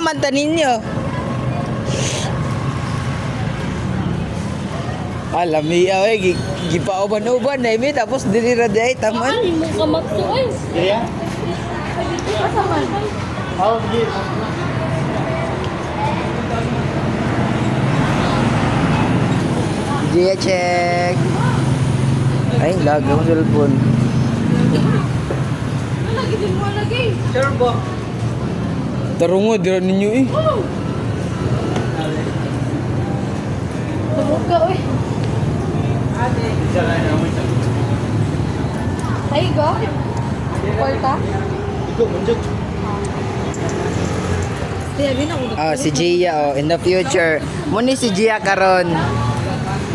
man ta ninyo. Alam niya, gipauban-uban na imi, tapos dinira di ay taman. Ano mo ka magsuoy? Kaya? Kasaman. Oh, yes. Gia check. Ay, lag ang cellphone. Lagi din mo lagi. Sure ba? Tarungo, dira ninyo eh. Tugog ka, uy. Ay, go. Porta. Ikaw, manjok. Si Gia, in the future. Muni si Gia karon.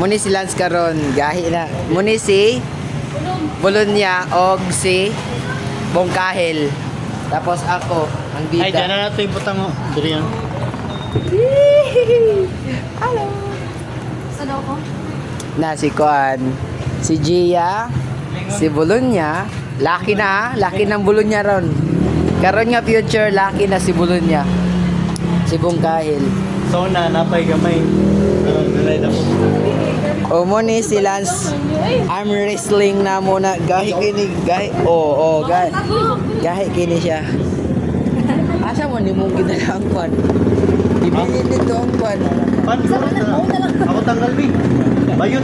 Muni si Lance karon. Gahi na. Muni si Bologna og si Bongkahil. Tapos ako, ang Ay, dyan bida. na natin yung butang mo. Diri yan. Hello. Saan ako? Na si Kuan, si Gia, si Bologna, laki na, laki ng Bologna ron. Karon nga future, laki na si Bologna. Si Bongkahil. So na, napay gamay. Nalay na po. O mo ni si Lance, arm wrestling na muna. Gahi kini, gahi. Gahi. Gahi kini siya. Asa mo ni mong ginalang Kuan? Ibili dito ang Kuan. Pan, ako tanggal bi. Bayot.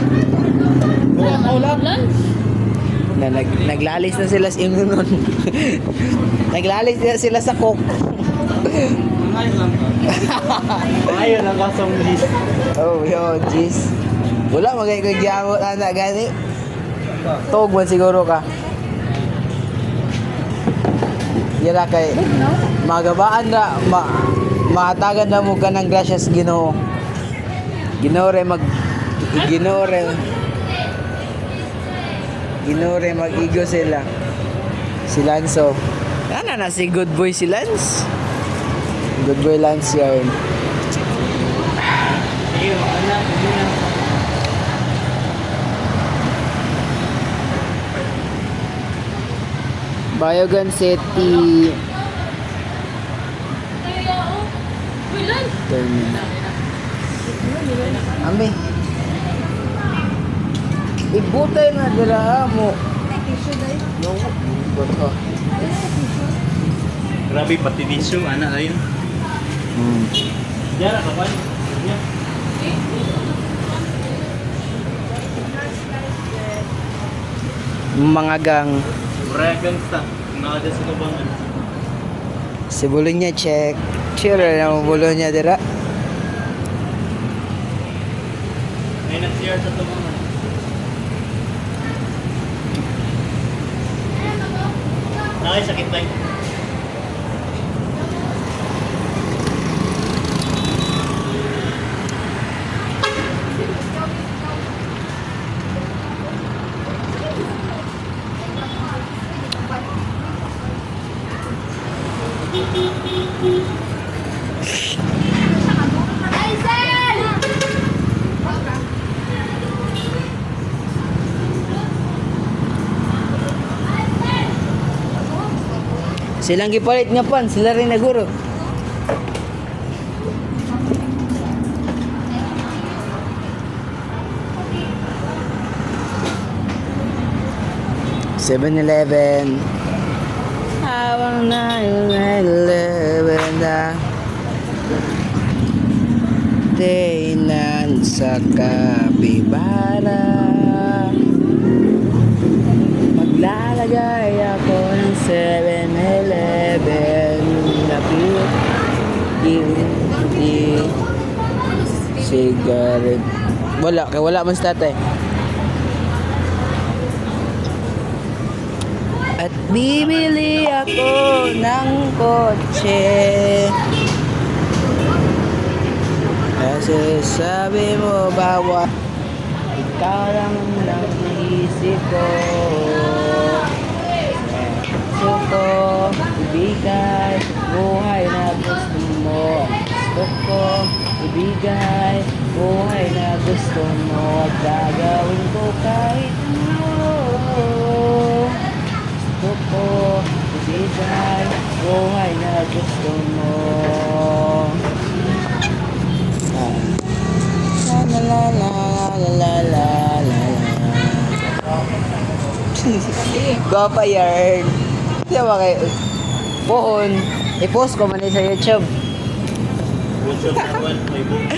Ulan. Na naglalis na sila sa imunon. Naglalis na sila sa coke. Ayun ang kasong list. Oh, yo, jeez. Wala magay ko gyamot ana gani. Tog man siguro ka. Yara kay magabaan na maatagan na mo ka ng gracias Ginoo. Ginoo re mag-igo sila. Si Lanzo. Ano na si good boy si Lance? Good boy Lance yun. Ayun, anak. Bayogan City Kaya, ulan. Terminal. Ami. Ibutay na dira mo. No, boto. Grabe, pati disyo, anak ayun. Diyan, kapan. Diyan. Mga gang. Bragang sa. Nakada sa kabangan. Si Bologna check. Sure na mo Bologna dira. May nag-CR sa kabangan. Sakit tayo. Silang gipalit nga pan, sila rin naguro. (7-Eleven) Habang na yung 11 na Tainan sa kapibara. Maglalagay ako ng 7-Eleven na beauty cigarette. Wala man sa tatay. At bibili ako ng kotse. Kasi sabi mo bawat ikaw lang ang naisip ko. Gusto ko ibigay buhay na gusto mo. Gusto ko ibigay buhay na gusto mo. At gagawin ko kahit ano. Gusto ko ibigay buhay na gusto mo. la la la la la la. Gwapa yarn. Siya ba kayo? Pohon. I-post ko man sa YouTube. Bunso sa kawan, may book.